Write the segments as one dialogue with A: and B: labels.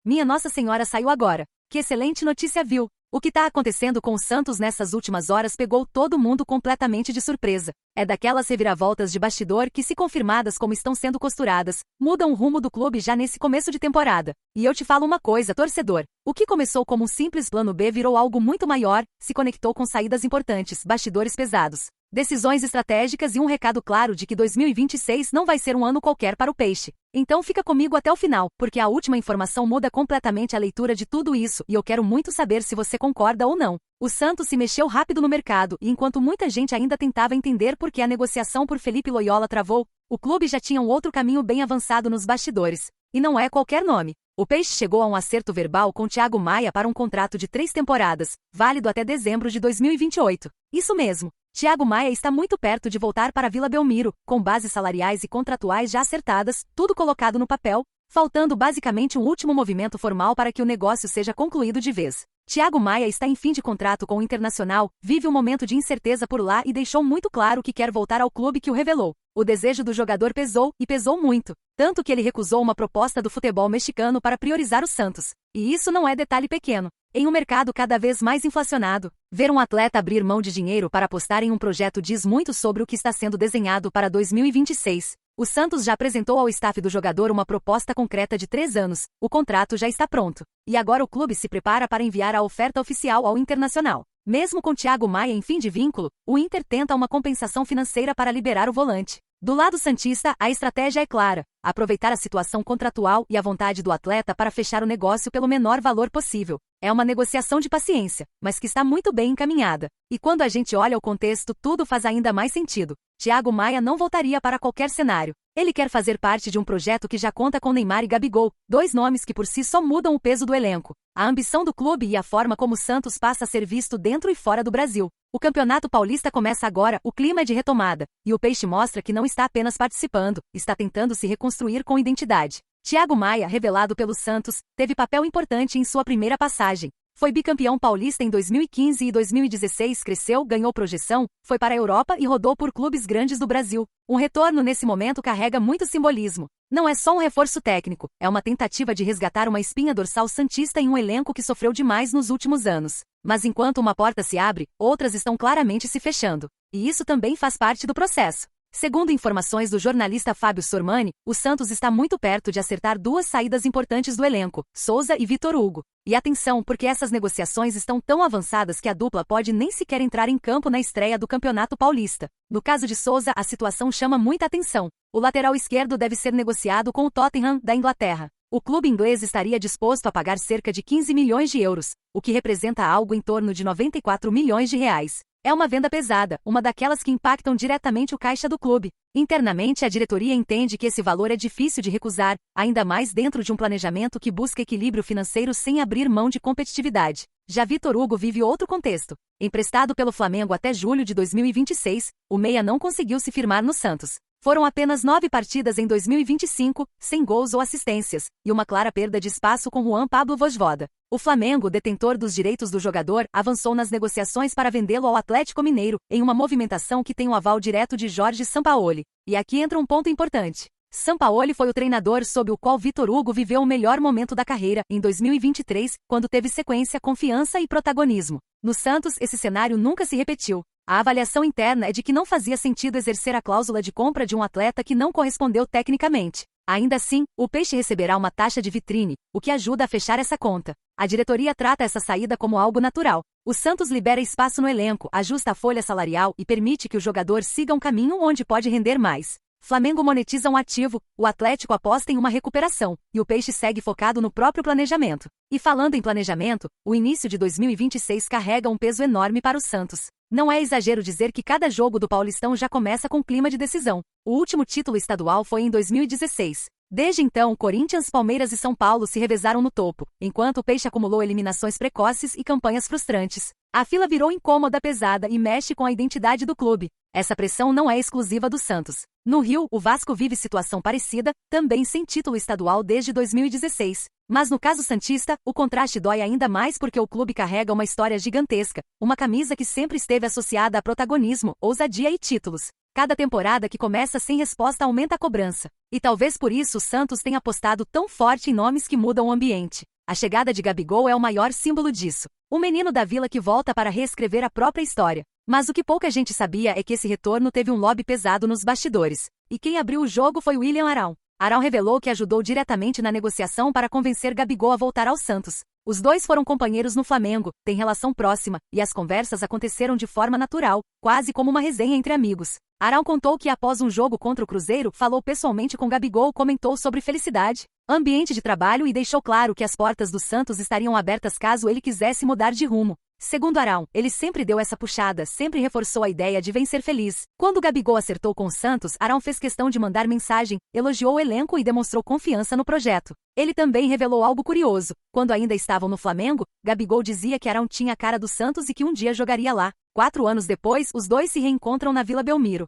A: Minha Nossa Senhora, saiu agora. Que excelente notícia, viu? O que tá acontecendo com o Santos nessas últimas horas pegou todo mundo completamente de surpresa. É daquelas reviravoltas de bastidor que, se confirmadas como estão sendo costuradas, mudam o rumo do clube já nesse começo de temporada. E eu te falo uma coisa, torcedor. O que começou como um simples plano B virou algo muito maior, se conectou com saídas importantes, bastidores pesados, decisões estratégicas e um recado claro de que 2026 não vai ser um ano qualquer para o Peixe. Então fica comigo até o final, porque a última informação muda completamente a leitura de tudo isso e eu quero muito saber se você concorda ou não. O Santos se mexeu rápido no mercado e enquanto muita gente ainda tentava entender por que a negociação por Felipe Loyola travou, o clube já tinha um outro caminho bem avançado nos bastidores. E não é qualquer nome. O Peixe chegou a um acerto verbal com Thiago Maia para um contrato de 3 temporadas, válido até dezembro de 2028. Isso mesmo. Thiago Maia está muito perto de voltar para Vila Belmiro, com bases salariais e contratuais já acertadas, tudo colocado no papel, faltando basicamente um último movimento formal para que o negócio seja concluído de vez. Thiago Maia está em fim de contrato com o Internacional, vive um momento de incerteza por lá e deixou muito claro que quer voltar ao clube que o revelou. O desejo do jogador pesou, e pesou muito, tanto que ele recusou uma proposta do futebol mexicano para priorizar o Santos. E isso não é detalhe pequeno. Em um mercado cada vez mais inflacionado, ver um atleta abrir mão de dinheiro para apostar em um projeto diz muito sobre o que está sendo desenhado para 2026. O Santos já apresentou ao staff do jogador uma proposta concreta de 3 anos, o contrato já está pronto. E agora o clube se prepara para enviar a oferta oficial ao Internacional. Mesmo com Thiago Maia em fim de vínculo, o Inter tenta uma compensação financeira para liberar o volante. Do lado santista, a estratégia é clara: aproveitar a situação contratual e a vontade do atleta para fechar o negócio pelo menor valor possível. É uma negociação de paciência, mas que está muito bem encaminhada. E quando a gente olha o contexto, tudo faz ainda mais sentido. Thiago Maia não voltaria para qualquer cenário. Ele quer fazer parte de um projeto que já conta com Neymar e Gabigol, 2 nomes que por si só mudam o peso do elenco. A ambição do clube e a forma como o Santos passa a ser visto dentro e fora do Brasil. O Campeonato Paulista começa agora, o clima é de retomada, e o Peixe mostra que não está apenas participando, está tentando se reconstruir com identidade. Thiago Maia, revelado pelo Santos, teve papel importante em sua primeira passagem. Foi bicampeão paulista em 2015 e 2016, cresceu, ganhou projeção, foi para a Europa e rodou por clubes grandes do Brasil. Um retorno nesse momento carrega muito simbolismo. Não é só um reforço técnico, é uma tentativa de resgatar uma espinha dorsal santista em um elenco que sofreu demais nos últimos anos. Mas enquanto uma porta se abre, outras estão claramente se fechando. E isso também faz parte do processo. Segundo informações do jornalista Fábio Sormani, o Santos está muito perto de acertar 2 saídas importantes do elenco, Souza e Vitor Hugo. E atenção, porque essas negociações estão tão avançadas que a dupla pode nem sequer entrar em campo na estreia do Campeonato Paulista. No caso de Souza, a situação chama muita atenção. O lateral esquerdo deve ser negociado com o Tottenham, da Inglaterra. O clube inglês estaria disposto a pagar cerca de 15 milhões de euros, o que representa algo em torno de 94 milhões de reais. É uma venda pesada, uma daquelas que impactam diretamente o caixa do clube. Internamente, a diretoria entende que esse valor é difícil de recusar, ainda mais dentro de um planejamento que busca equilíbrio financeiro sem abrir mão de competitividade. Já Vitor Hugo vive outro contexto. Emprestado pelo Flamengo até julho de 2026, o meia não conseguiu se firmar no Santos. Foram apenas 9 partidas em 2025, sem gols ou assistências, e uma clara perda de espaço com Juan Pablo Vojvoda. O Flamengo, detentor dos direitos do jogador, avançou nas negociações para vendê-lo ao Atlético Mineiro, em uma movimentação que tem o aval direto de Jorge Sampaoli. E aqui entra um ponto importante. Sampaoli foi o treinador sob o qual Vitor Hugo viveu o melhor momento da carreira, em 2023, quando teve sequência, confiança e protagonismo. No Santos, esse cenário nunca se repetiu. A avaliação interna é de que não fazia sentido exercer a cláusula de compra de um atleta que não correspondeu tecnicamente. Ainda assim, o Peixe receberá uma taxa de vitrine, o que ajuda a fechar essa conta. A diretoria trata essa saída como algo natural. O Santos libera espaço no elenco, ajusta a folha salarial e permite que o jogador siga um caminho onde pode render mais. Flamengo monetiza um ativo, o Atlético aposta em uma recuperação, e o Peixe segue focado no próprio planejamento. E falando em planejamento, o início de 2026 carrega um peso enorme para o Santos. Não é exagero dizer que cada jogo do Paulistão já começa com clima de decisão. O último título estadual foi em 2016. Desde então, Corinthians, Palmeiras e São Paulo se revezaram no topo, enquanto o Peixe acumulou eliminações precoces e campanhas frustrantes. A fila virou incômoda, pesada e mexe com a identidade do clube. Essa pressão não é exclusiva do Santos. No Rio, o Vasco vive situação parecida, também sem título estadual desde 2016. Mas no caso santista, o contraste dói ainda mais porque o clube carrega uma história gigantesca, uma camisa que sempre esteve associada a protagonismo, ousadia e títulos. Cada temporada que começa sem resposta aumenta a cobrança. E talvez por isso o Santos tenha apostado tão forte em nomes que mudam o ambiente. A chegada de Gabigol é o maior símbolo disso. O menino da Vila que volta para reescrever a própria história. Mas o que pouca gente sabia é que esse retorno teve um lobby pesado nos bastidores. E quem abriu o jogo foi William Arão. Arão revelou que ajudou diretamente na negociação para convencer Gabigol a voltar ao Santos. Os dois foram companheiros no Flamengo, têm relação próxima, e as conversas aconteceram de forma natural, quase como uma resenha entre amigos. Arão contou que após um jogo contra o Cruzeiro, falou pessoalmente com Gabigol, comentou sobre felicidade, ambiente de trabalho e deixou claro que as portas do Santos estariam abertas caso ele quisesse mudar de rumo. Segundo Arão, ele sempre deu essa puxada, sempre reforçou a ideia de vencer feliz. Quando Gabigol acertou com o Santos, Arão fez questão de mandar mensagem, elogiou o elenco e demonstrou confiança no projeto. Ele também revelou algo curioso. Quando ainda estavam no Flamengo, Gabigol dizia que Arão tinha a cara do Santos e que um dia jogaria lá. 4 anos depois, os dois se reencontram na Vila Belmiro.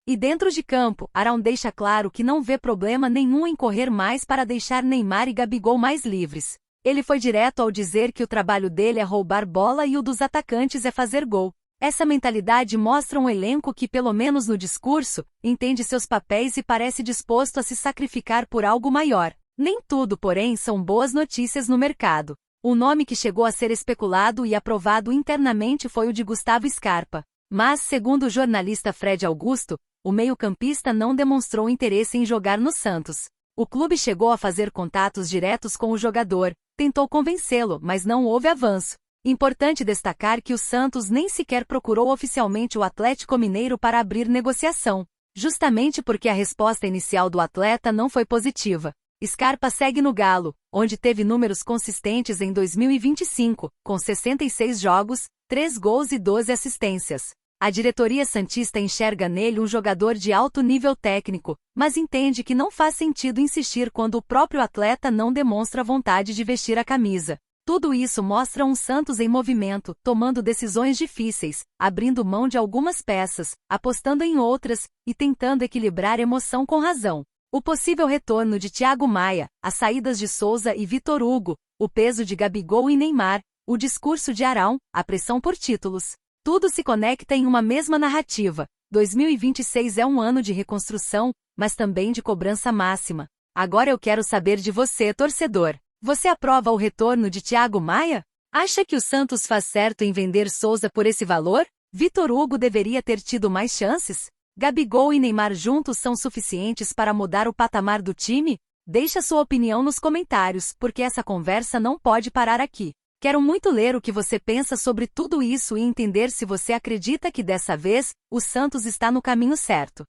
A: E dentro de campo, Arão deixa claro que não vê problema nenhum em correr mais para deixar Neymar e Gabigol mais livres. Ele foi direto ao dizer que o trabalho dele é roubar bola e o dos atacantes é fazer gol. Essa mentalidade mostra um elenco que, pelo menos no discurso, entende seus papéis e parece disposto a se sacrificar por algo maior. Nem tudo, porém, são boas notícias no mercado. O nome que chegou a ser especulado e aprovado internamente foi o de Gustavo Scarpa. Mas, segundo o jornalista Fred Augusto, o meio-campista não demonstrou interesse em jogar no Santos. O clube chegou a fazer contatos diretos com o jogador, tentou convencê-lo, mas não houve avanço. Importante destacar que o Santos nem sequer procurou oficialmente o Atlético Mineiro para abrir negociação, justamente porque a resposta inicial do atleta não foi positiva. Scarpa segue no Galo, onde teve números consistentes em 2025, com 66 jogos, 3 gols e 12 assistências. A diretoria santista enxerga nele um jogador de alto nível técnico, mas entende que não faz sentido insistir quando o próprio atleta não demonstra vontade de vestir a camisa. Tudo isso mostra um Santos em movimento, tomando decisões difíceis, abrindo mão de algumas peças, apostando em outras, e tentando equilibrar emoção com razão. O possível retorno de Thiago Maia, as saídas de Souza e Vitor Hugo, o peso de Gabigol e Neymar, o discurso de Arão, a pressão por títulos. Tudo se conecta em uma mesma narrativa. 2026 é um ano de reconstrução, mas também de cobrança máxima. Agora eu quero saber de você, torcedor. Você aprova o retorno de Thiago Maia? Acha que o Santos faz certo em vender Souza por esse valor? Vitor Hugo deveria ter tido mais chances? Gabigol e Neymar juntos são suficientes para mudar o patamar do time? Deixa sua opinião nos comentários, porque essa conversa não pode parar aqui. Quero muito ler o que você pensa sobre tudo isso e entender se você acredita que dessa vez, o Santos está no caminho certo.